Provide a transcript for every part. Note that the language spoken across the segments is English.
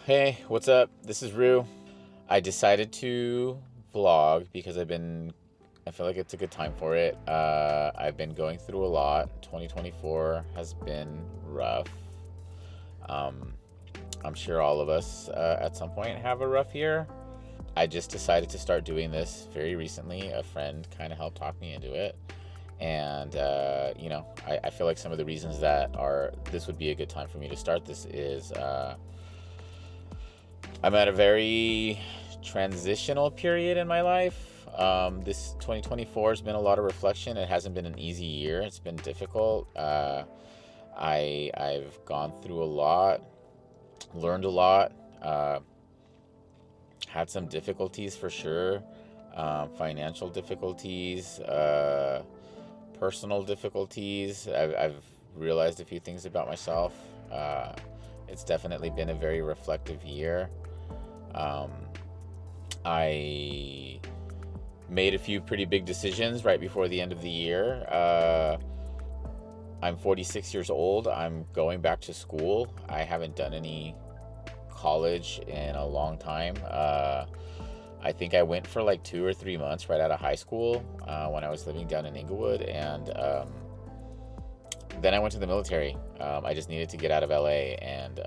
Hey, what's up? This is Rue. I decided to vlog because I feel like it's a good time for it. I've been going through a lot. 2024 has been rough. Um, I'm sure all of us at some point have a rough year. I just decided to start doing this very recently. A friend kind of helped talk me into it. And, I feel like some of the reasons this would be a good time for me to start this is I'm at a very transitional period in my life. This 2024 has been a lot of reflection. It hasn't been an easy year. It's been difficult. I've gone through a lot, learned a lot, had some difficulties for sure, financial difficulties, personal difficulties. I've realized a few things about myself. It's definitely been a very reflective year. Um, I made a few pretty big decisions right before the end of the year. I'm 46 years old. I'm going back to school. I haven't done any college in a long time. I think I went for like 2 or 3 months right out of high school when I was living down in Inglewood, and then I went to the military. I just needed to get out of LA, and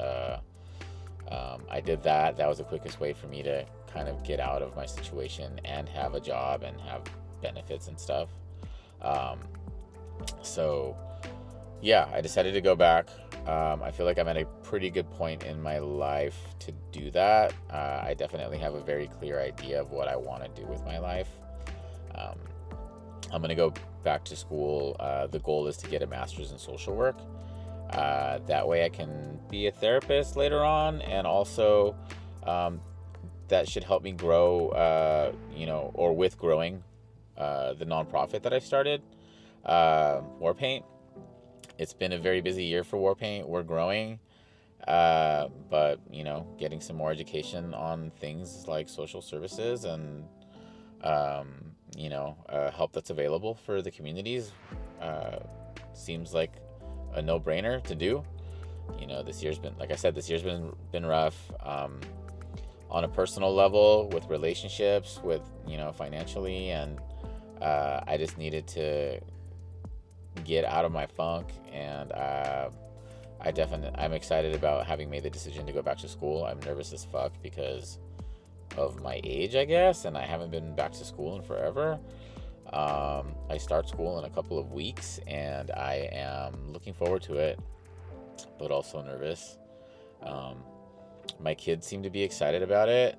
I did that. That was the quickest way for me to kind of get out of my situation and have a job and have benefits and stuff. Um, so, yeah, I decided to go back. I feel like I'm at a pretty good point in my life to do that. I definitely have a very clear idea of what I want to do with my life. Um, I'm going to go back to school. The goal is to get a master's in social work. That way I can be a therapist later on, and also um, that should help me grow, or with growing the nonprofit that I started, Warpaint. It's been a very busy year for Warpaint. We're growing, but getting some more education on things like social services and help that's available for the communities uh, seems like a no-brainer to do. This year's been, like I said, this year's been rough, on a personal level, with relationships, with financially, and I just needed to get out of my funk, and I'm excited about having made the decision to go back to school. I'm nervous as fuck because of my age, I guess, and I haven't been back to school in forever. I start school in a couple of weeks, and I am looking forward to it, but also nervous. Um, my kids seem to be excited about it,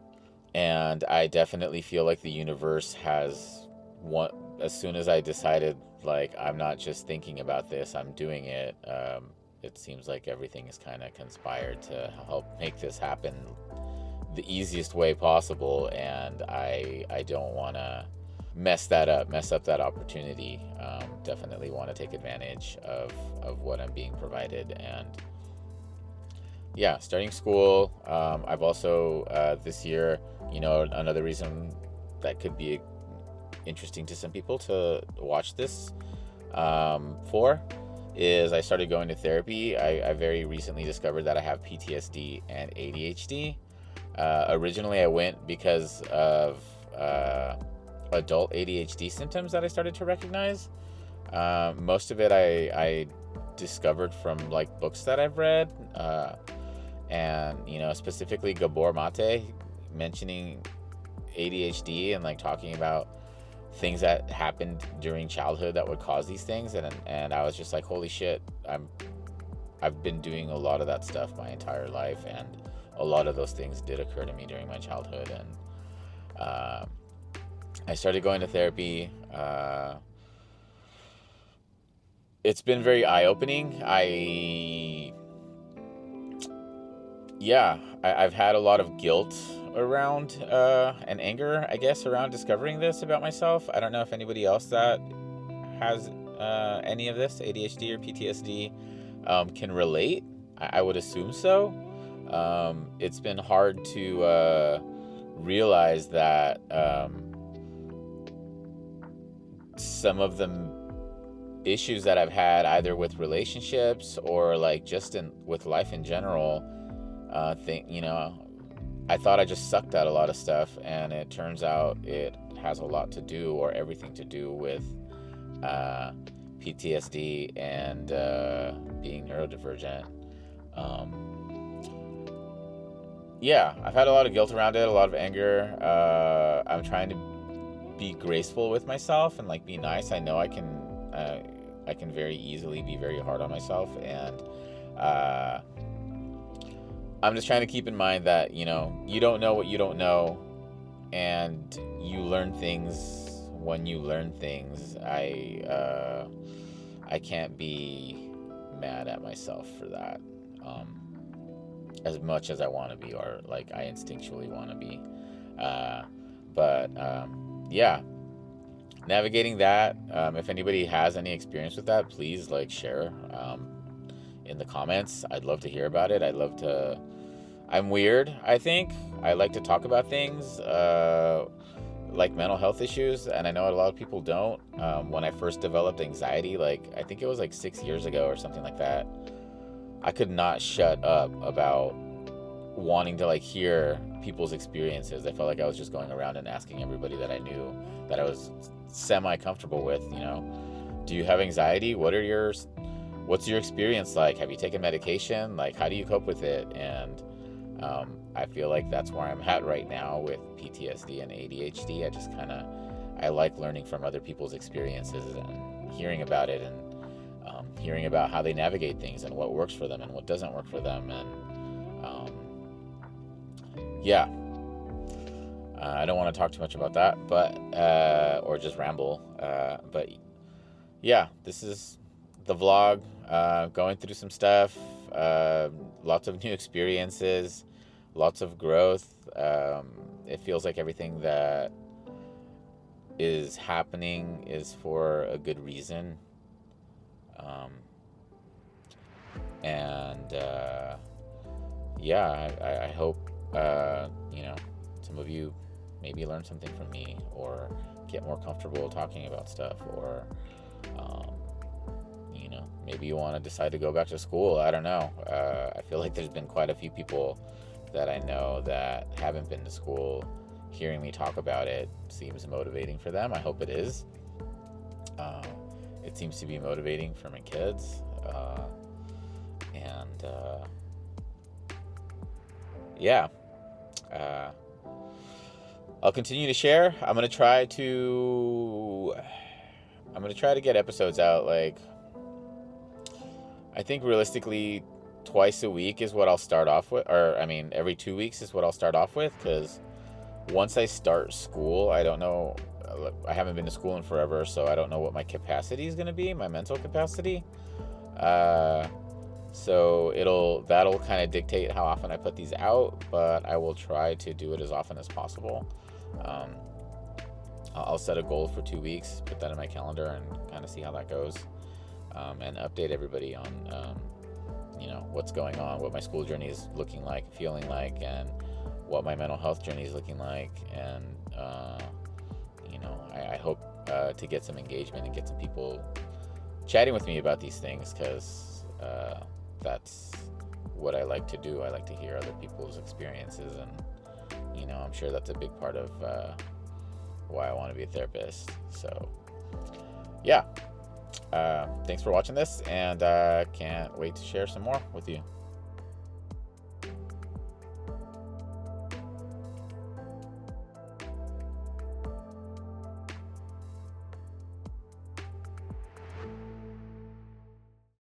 and I definitely feel like the universe has one. As soon as I decided, like, I'm not just thinking about this, I'm doing it. It seems like everything is kind of conspired to help make this happen the easiest way possible, and I don't want to mess up that opportunity. Definitely want to take advantage of what I'm being provided, and yeah, starting school. I've also this year, another reason that could be interesting to some people to watch this for is I started going to therapy. I very recently discovered that I have PTSD and ADHD. Originally, I went because of adult ADHD symptoms that I started to recognize. Most of it I discovered from like books that I've read, and specifically Gabor Mate mentioning ADHD and like talking about things that happened during childhood that would cause these things, and I was just like, holy shit, I've been doing a lot of that stuff my entire life, and a lot of those things did occur to me during my childhood, and I started going to therapy. It's been very eye-opening. I've had a lot of guilt around and anger, I guess, around discovering this about myself. I don't know if anybody else that has any of this, ADHD or PTSD, can relate. I would assume so. It's been hard to realize that some of the issues that I've had, either with relationships or like just with life in general, I thought I just sucked at a lot of stuff, and it turns out it has a lot to do, or everything to do, with PTSD and being neurodivergent. Yeah, I've had a lot of guilt around it, a lot of anger. I'm trying to be graceful with myself and like be nice. I know I can very easily be very hard on myself, and uh, I'm just trying to keep in mind that, you don't know what you don't know, and you learn things when you learn things. I can't be mad at myself for that, as much as I want to be, or like I instinctually want to be. Uh, but yeah, navigating that. If anybody has any experience with that, please like share in the comments. I'd love to hear about it. I'm weird, I think. I like to talk about things like mental health issues, and I know a lot of people don't. When I first developed anxiety, like I think it was like 6 years ago or something like that, I could not shut up about wanting to like hear people's experiences. I felt like I was just going around and asking everybody that I knew, that I was semi comfortable with, do you have anxiety? What's your experience like? Have you taken medication? Like, how do you cope with it? And I feel like that's where I'm at right now with PTSD and ADHD. I like learning from other people's experiences and hearing about it, and hearing about how they navigate things and what works for them and what doesn't work for them. And yeah, I don't want to talk too much about that, but or just ramble. But yeah, this is the vlog, going through some stuff, lots of new experiences, lots of growth. It feels like everything that is happening is for a good reason. And yeah, I hope some of you maybe learn something from me, or get more comfortable talking about stuff, or maybe you want to decide to go back to school. I don't know. I feel like there's been quite a few people that I know that haven't been to school. Hearing me talk about it seems motivating for them. I hope it is. It seems to be motivating for my kids. And yeah, I'll continue to share. I'm gonna try to get episodes out, like, I think realistically twice a week is what I'll start off with, or I mean every 2 weeks is what I'll start off with, because once I start school, I don't know. I haven't been to school in forever, so I don't know what my capacity is going to be, my mental capacity. So that'll kind of dictate how often I put these out, but I will try to do it as often as possible. I'll set a goal for 2 weeks, put that in my calendar, and kind of see how that goes, and update everybody on what's going on, what my school journey is looking like, feeling like, and what my mental health journey is looking like. And I hope to get some engagement and get some people chatting with me about these things, because that's what I like to do. I like to hear other people's experiences, and I'm sure that's a big part of why I want to be a therapist. So yeah, thanks for watching this, and can't wait to share some more with you.